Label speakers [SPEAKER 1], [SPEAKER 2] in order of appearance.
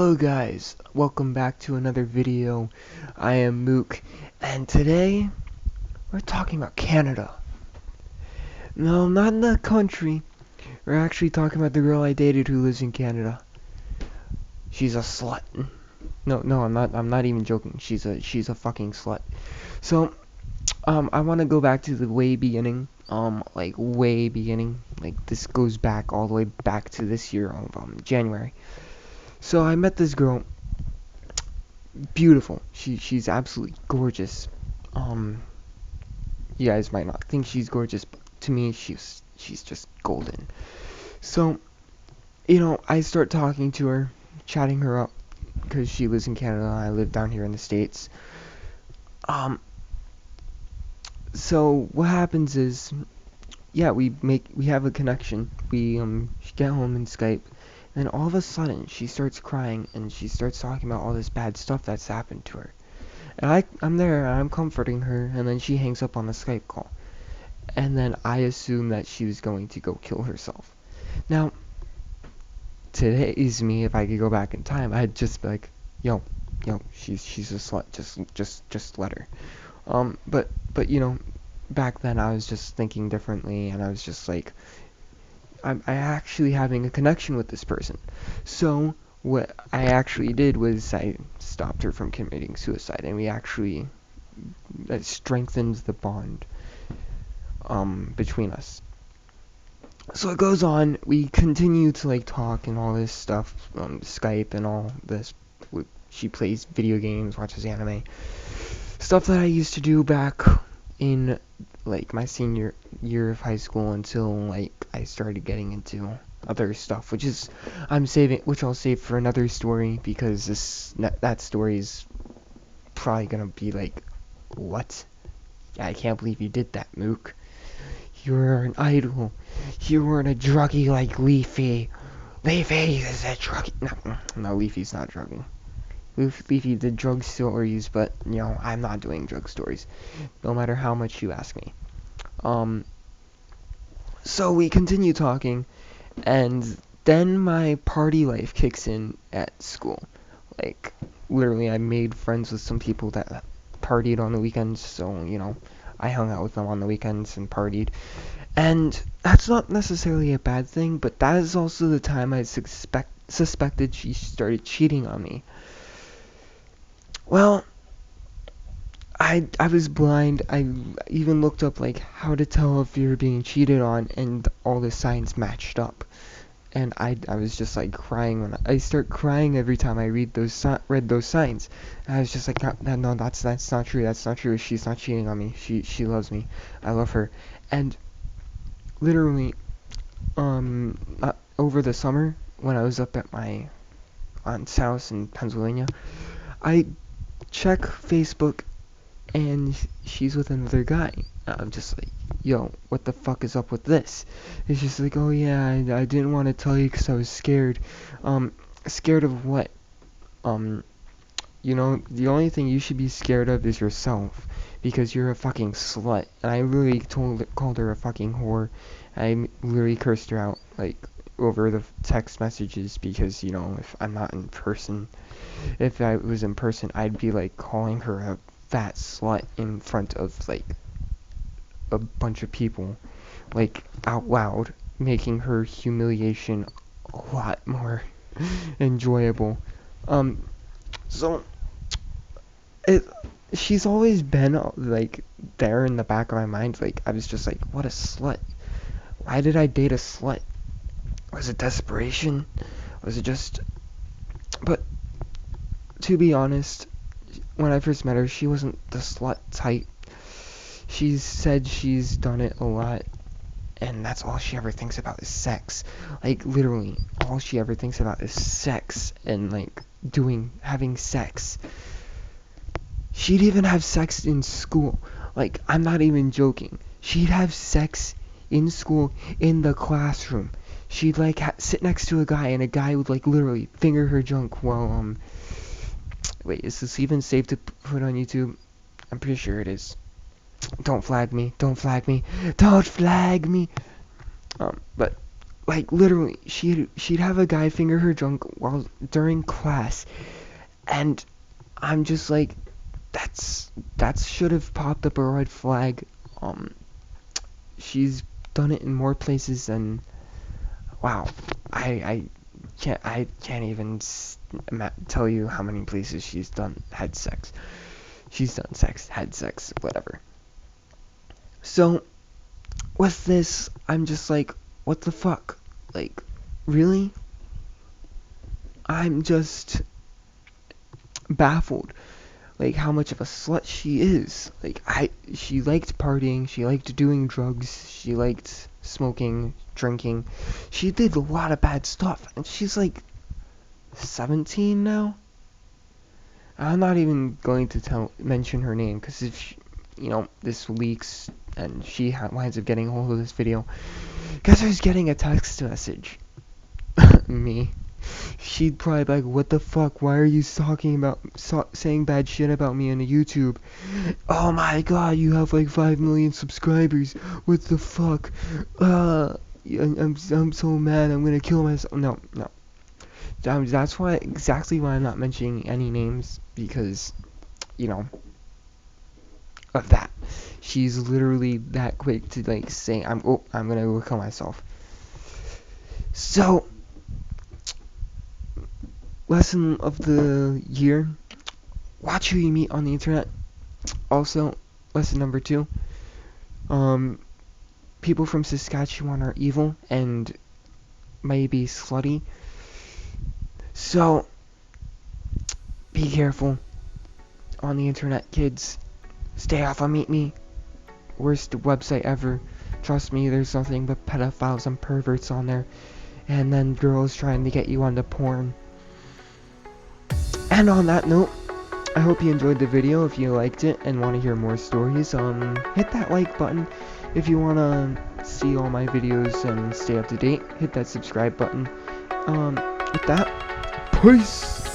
[SPEAKER 1] Hello guys, welcome back to another video. I am Mook, and today we're talking about Canada. No, not in the country. We're actually talking about the girl I dated who lives in Canada. She's a slut. No, I'm not even joking. She's a fucking slut. So, I want to go back to the way beginning. Like way beginning. Like this goes back all the way back to this year of January. So I met this girl. Beautiful. She's absolutely gorgeous. Um, you guys might not think she's gorgeous, but to me, she's just golden. So, I start talking to her, chatting her up, because she lives in Canada and I live down here in the States. So what happens is, yeah, we have a connection. We get home in Skype. And then all of a sudden, she starts crying and she starts talking about all this bad stuff that's happened to her. And I'm there, and I'm comforting her, and then she hangs up on the Skype call. And then I assume that she was going to go kill herself. Now, today's me, if I could go back in time, I'd just be like, yo, she's a slut, just let her. But back then I was just thinking differently, and I was just like, I actually having a connection with this person. So what I actually did was I stopped her from committing suicide, and we actually strengthened the bond between us. So it goes on. We continue to like talk and all this stuff, Skype and all this. She plays video games, watches anime, stuff that I used to do back in like my senior year of high school until like I started getting into other stuff, which I'll save for another story, because that story is probably gonna be like, what? I can't believe you did that, Mook. You're an idol. You weren't a druggie like Leafy. Leafy is a druggie. No, Leafy's not drugging. Leafy did drug stories, but I'm not doing drug stories, no matter how much you ask me. So we continue talking, and then my party life kicks in at school. Like, literally, I made friends with some people that partied on the weekends, so, I hung out with them on the weekends and partied. And that's not necessarily a bad thing, but that is also the time I suspected she started cheating on me. Well, I was blind. I even looked up like how to tell if you're being cheated on, and all the signs matched up. And I was just like crying when I start crying every time I read those signs. And I was just like, no, that's not true. That's not true. She's not cheating on me. She loves me. I love her. And literally, over the summer when I was up at my aunt's house in Pennsylvania, I check Facebook, and she's with another guy. I'm just like, yo, what the fuck is up with this? It's just like, oh yeah, I didn't want to tell you because I was scared. Scared of what? The only thing you should be scared of is yourself, because you're a fucking slut. And I really called her a fucking whore. I literally cursed her out, like, over the text messages, because, if I'm not in person, if I was in person, I'd be, like, calling her a fat slut in front of, like, a bunch of people, like, out loud, making her humiliation a lot more enjoyable. So, she's always been, like, there in the back of my mind. Like, I was just like, what a slut. Why did I date a slut? Was it desperation? Was it just... But, to be honest, when I first met her, she wasn't the slut type. She's said she's done it a lot, and that's all she ever thinks about is sex. Like, literally, all she ever thinks about is sex, and, like, having sex. She'd even have sex in school. Like, I'm not even joking. She'd have sex in school, in the classroom. She'd, like, sit next to a guy, and a guy would, like, literally finger her junk while, Wait, is this even safe to put on YouTube? I'm pretty sure it is. Don't flag me. Don't flag me. Don't flag me. But Like literally, she'd have a guy finger her junk while during class, and I'm just like, that should have popped up a red flag. Um, she's done it in more places than, wow. I can't even tell you how many places she's done had sex. She's done sex, had sex, whatever. So with this, I'm just like, what the fuck? Like, really? I'm just baffled. Like how much of a slut she is. Like she liked partying, she liked doing drugs, she liked smoking, drinking. She did a lot of bad stuff, and she's like 17 now. I'm not even going to mention her name, because if this leaks and she winds up getting a hold of this video, guess who's getting a text message? Me. She'd probably be like, what the fuck, why are you saying bad shit about me on YouTube? Oh my god, you have like 5 million subscribers, what the fuck? I'm so mad, I'm gonna kill myself. No. That's exactly why I'm not mentioning any names, because, of that. She's literally that quick to like say, I'm gonna go kill myself. So, lesson of the year: watch who you meet on the internet. Also, lesson number 2: people from Saskatchewan are evil and maybe slutty. So, be careful on the internet, kids. Stay off of Meet Me. Worst website ever. Trust me, there's nothing but pedophiles and perverts on there. And then girls trying to get you onto porn. And on that note, I hope you enjoyed the video. If you liked it and want to hear more stories, hit that like button. If you want to see all my videos and stay up to date, hit that subscribe button. With that, peace!